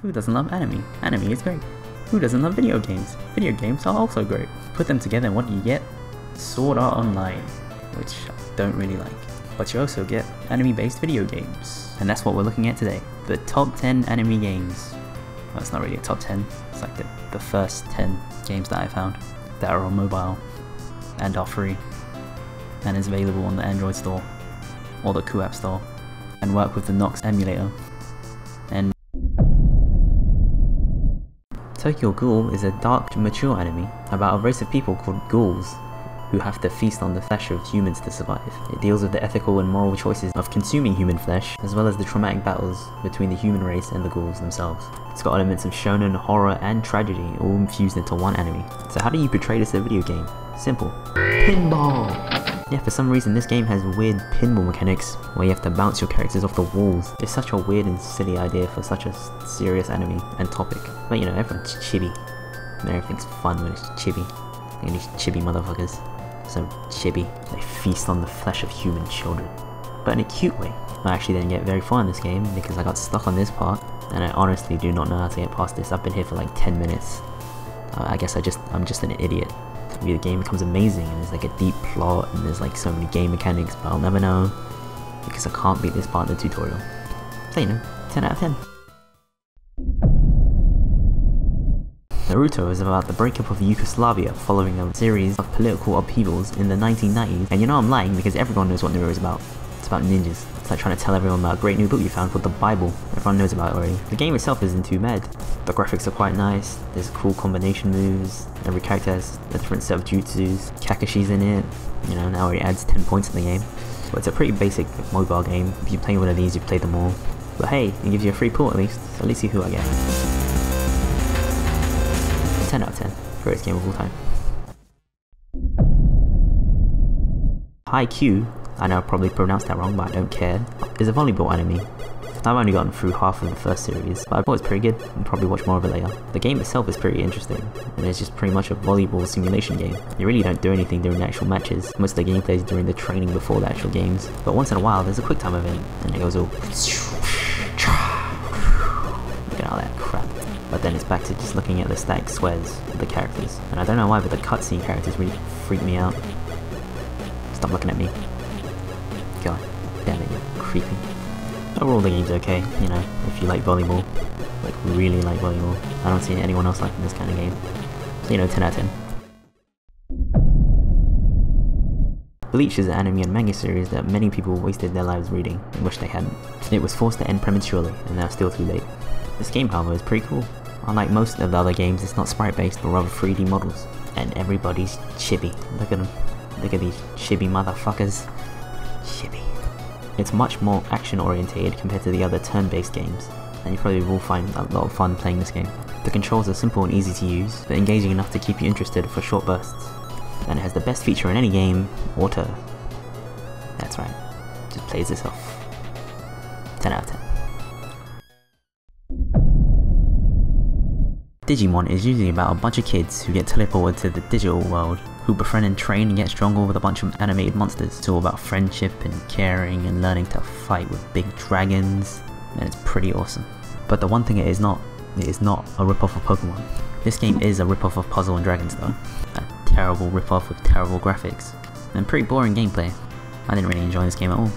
Who doesn't love anime? Anime is great. Who doesn't love video games? Video games are also great. Put them together and what do you get? Sword Art Online, which I don't really like. But you also get anime-based video games. And that's what we're looking at today. The top 10 anime games. Well, it's not really a top 10. It's like the first 10 games that I found that are on mobile and are free and is available on the Android store or the App store and work with the Nox emulator. And Tokyo Ghoul is a dark, mature anime about a race of people called ghouls who have to feast on the flesh of humans to survive. It deals with the ethical and moral choices of consuming human flesh, as well as the traumatic battles between the human race and the ghouls themselves. It's got elements of shonen, horror, and tragedy all infused into one anime. So how do you portray this in a video game? Simple. Pinball! Yeah, for some reason this game has weird pinball mechanics where you have to bounce your characters off the walls. It's such a weird and silly idea for such a serious anime and topic. But you know, everyone's chibi. And everything's fun when it's chibi. And these chibi motherfuckers. So chibi. They feast on the flesh of human children. But in a cute way. I actually didn't get very far in this game because I got stuck on this part. And I honestly do not know how to get past this. I've been here for like 10 minutes. I guess I'm just an idiot. The game becomes amazing and there's like a deep plot and there's like so many game mechanics, but I'll never know because I can't beat this part in the tutorial. So you know, 10 out of 10. Naruto is about the breakup of Yugoslavia following a series of political upheavals in the 1990s, and you know I'm lying because everyone knows what Naruto is about. It's about ninjas. It's like trying to tell everyone about a great new book you found called the Bible. Everyone knows about it already. The game itself isn't too bad. The graphics are quite nice, there's cool combination moves, every character has a different set of jutsus, Kakashi's in it, you know, now it adds 10 points in the game. But it's a pretty basic mobile game. If you play one of these, you've played them all. But hey, it gives you a free port at least, so at least see who I get. 10 out of 10, greatest game of all time. Haikyuu, I know I probably pronounced that wrong but I don't care, is a volleyball anime. I've only gotten through half of the first series, but I thought it's pretty good and probably watch more of it later. The game itself is pretty interesting, and it's just pretty much a volleyball simulation game. You really don't do anything during the actual matches, most of the gameplay is during the training before the actual games, but once in a while there's a quick time event, and it goes all look at all that crap. But then it's back to just looking at the static squares of the characters, and I don't know why, but the cutscene characters really freak me out. Stop looking at me. God damn it, you're creepy. Overall the game's okay, you know, if you like volleyball, like really like volleyball. I don't see anyone else liking this kind of game. So you know, 10 out of 10. Bleach is an anime and manga series that many people wasted their lives reading and wish they hadn't. It was forced to end prematurely, and now still too late. This game, however, is pretty cool. Unlike most of the other games, it's not sprite based but rather 3D models. And everybody's chibi. Look at them. Look at these chibi motherfuckers. Chibi. It's much more action orientated compared to the other turn-based games, and you probably will find a lot of fun playing this game. The controls are simple and easy to use, but engaging enough to keep you interested for short bursts. And it has the best feature in any game, water. That's right, just plays itself. 10 out of 10. Digimon is usually about a bunch of kids who get teleported to the digital world, who befriend and train and get stronger with a bunch of animated monsters. It's all about friendship and caring and learning to fight with big dragons, and it's pretty awesome. But the one thing it is not a rip-off of Pokemon. This game is a rip-off of Puzzle and Dragons though. A terrible rip-off with terrible graphics, and pretty boring gameplay. I didn't really enjoy this game at all.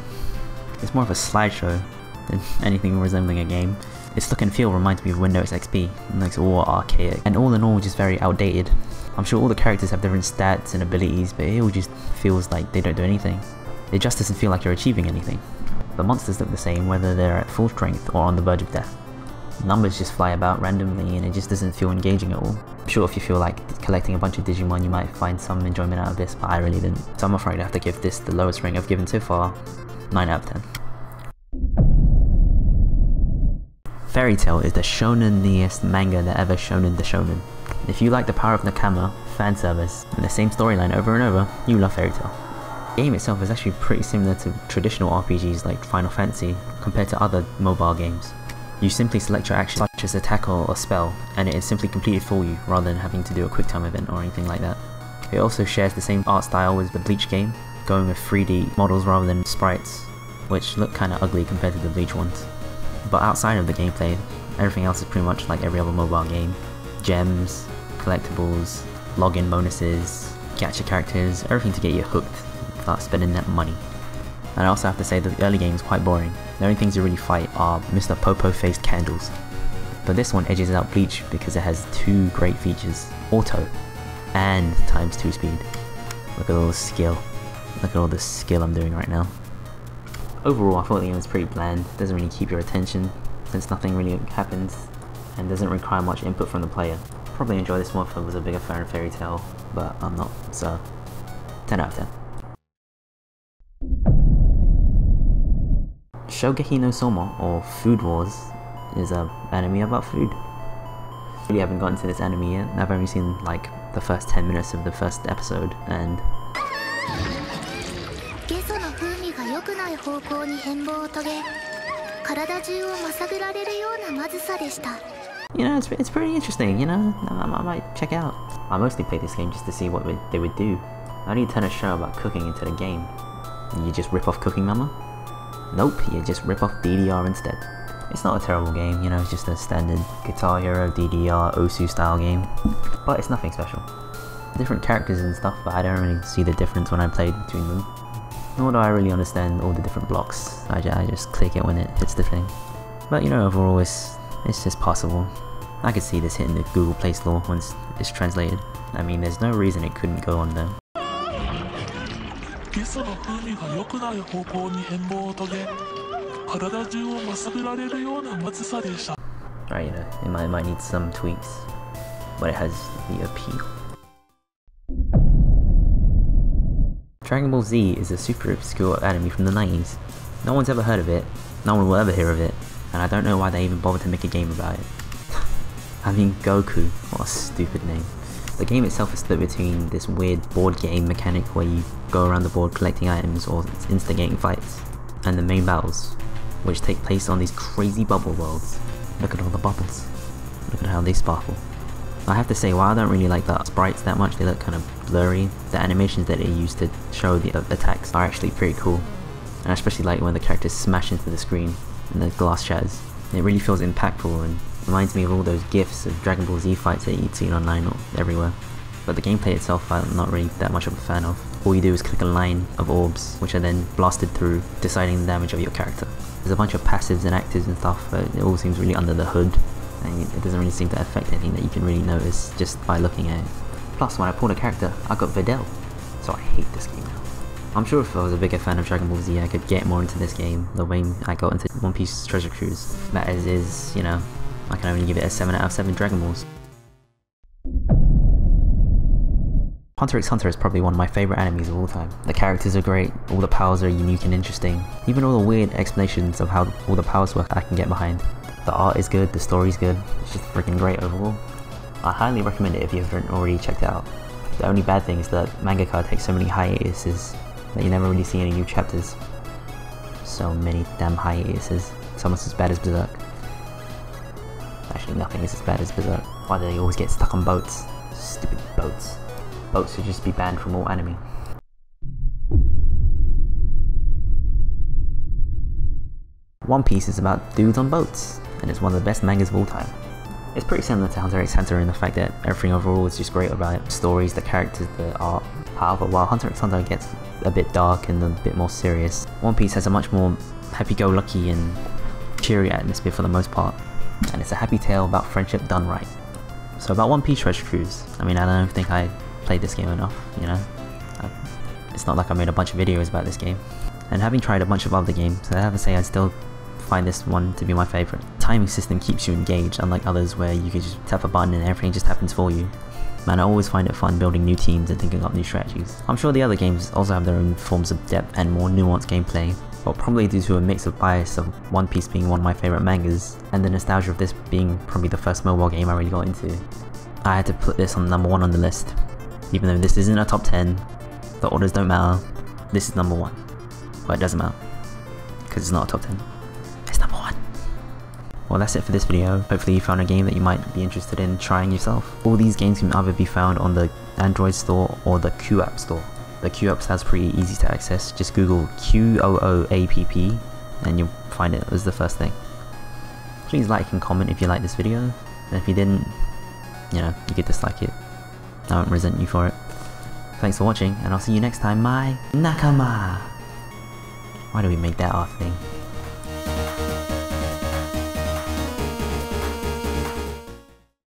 It's more of a slideshow than anything resembling a game. Its look and feel reminds me of Windows XP, and looks all archaic, and all in all just very outdated. I'm sure all the characters have different stats and abilities, but it all just feels like they don't do anything. It just doesn't feel like you're achieving anything. The monsters look the same whether they're at full strength or on the verge of death. Numbers just fly about randomly and it just doesn't feel engaging at all. I'm sure if you feel like collecting a bunch of Digimon you might find some enjoyment out of this, but I really didn't. So I'm afraid I have to give this the lowest rating I've given so far, 9 out of 10. Fairy Tail is the shonen-iest manga that ever shonen the shonen. If you like the power of Nakama, fan service, and the same storyline over and over, you love Fairy Tail. The game itself is actually pretty similar to traditional RPGs like Final Fantasy compared to other mobile games. You simply select your action such as attack or a spell, and it is simply completed for you rather than having to do a quick time event or anything like that. It also shares the same art style as the Bleach game, going with 3D models rather than sprites, which look kinda ugly compared to the Bleach ones. But outside of the gameplay, Everything else is pretty much like every other mobile game. Gems, collectibles, login bonuses, gacha characters, everything to get you hooked and start spending that money. And I also have to say that the early game is quite boring. The only things you really fight are Mr. Popo faced candles. But this one edges out Bleach because it has two great features, auto and ×2 speed. Look at all the skill. Look at all the skill I'm doing right now. Overall, I thought the game was pretty bland. It doesn't really keep your attention since nothing really happens and doesn't require much input from the player. Probably enjoy this more if I was a bigger fan of Fairy Tail, but I'm not, so 10 out of 10. Shogeki no Soma, or Food Wars, is an anime about food. I really haven't gotten to this anime yet. I've only seen like the first 10 minutes of the first episode, and you know, it's pretty interesting, you know, I might check out. I mostly played this game just to see what they would do. How do you turn a show about cooking into the game? You just rip off Cooking Mama? Nope, you just rip off DDR instead. It's not a terrible game, you know, it's just a standard Guitar Hero, DDR, Osu style game. But it's nothing special. Different characters and stuff, but I don't really see the difference when I played between them. Nor do I really understand all the different blocks. I just click it when it hits the thing. But you know, overall it's just possible. I could see this hitting the Google Play Store once it's translated. I mean, there's no reason it couldn't go on there. Right, you know, it might need some tweaks, but it has the appeal. Dragon Ball Z is a super obscure anime from the 90s. No one's ever heard of it, no one will ever hear of it, and I don't know why they even bothered to make a game about it. I mean, Goku, what a stupid name. The game itself is split between this weird board game mechanic where you go around the board collecting items or instigating fights, and the main battles, which take place on these crazy bubble worlds. Look at all the bubbles. Look at how they sparkle. I have to say, while I don't really like the sprites that much, they look kind of blurry, the animations that they use to show the attacks are actually pretty cool. And I especially like when the characters smash into the screen and the glass shatters. It really feels impactful and reminds me of all those gifs of Dragon Ball Z fights that you'd seen online or everywhere. But the gameplay itself I'm not really that much of a fan of. All you do is click a line of orbs, which are then blasted through, deciding the damage of your character. There's a bunch of passives and actives and stuff, but it all seems really under the hood, and it doesn't really seem to affect anything that you can really notice just by looking at it. Plus, when I pulled a character, I got Videl, so I hate this game now. I'm sure if I was a bigger fan of Dragon Ball Z, I could get more into this game, the way I got into One Piece Treasure Cruise. That is, you know, I can only give it a 7 out of 7 Dragon Balls. Hunter x Hunter is probably one of my favourite animes of all time. The characters are great, all the powers are unique and interesting, even all the weird explanations of how all the powers work I can get behind. The art is good, the story is good, it's just freaking great overall. I highly recommend it if you haven't already checked it out. The only bad thing is that mangaka takes so many hiatuses that you never really see any new chapters. So many damn hiatuses. It's almost as bad as Berserk. Actually, nothing is as bad as Berserk. Why do they always get stuck on boats? Stupid boats. Boats should just be banned from all anime. One Piece is about dudes on boats, and it's one of the best mangas of all time. It's pretty similar to Hunter x Hunter in the fact that everything overall is just great about it. Stories, the characters, the art. However, while Hunter x Hunter gets a bit dark and a bit more serious, One Piece has a much more happy-go-lucky and cheery atmosphere for the most part. And it's a happy tale about friendship done right. So about One Piece Treasure Cruise, I mean, I don't think I played this game enough, you know? It's not like I made a bunch of videos about this game. And having tried a bunch of other games, I have to say I still find this one to be my favourite. Timing system keeps you engaged, unlike others where you can just tap a button and everything just happens for you. Man, I always find it fun building new teams and thinking up new strategies. I'm sure the other games also have their own forms of depth and more nuanced gameplay, but probably due to a mix of bias of One Piece being one of my favourite mangas, and the nostalgia of this being probably the first mobile game I really got into, I had to put this on number 1 on the list. Even though this isn't a top 10, the orders don't matter, this is number 1. But it doesn't matter, because it's not a top 10. It's number 1. Well, that's it for this video. Hopefully you found a game that you might be interested in trying yourself. All these games can either be found on the Android store or the QApp store. The QApp store is pretty easy to access. Just Google QOOAPP and you'll find it as the first thing. Please like and comment if you liked this video, and if you didn't, you know, you could dislike it. I won't resent you for it. Thanks for watching, and I'll see you next time, my Nakama! Why do we make that our thing?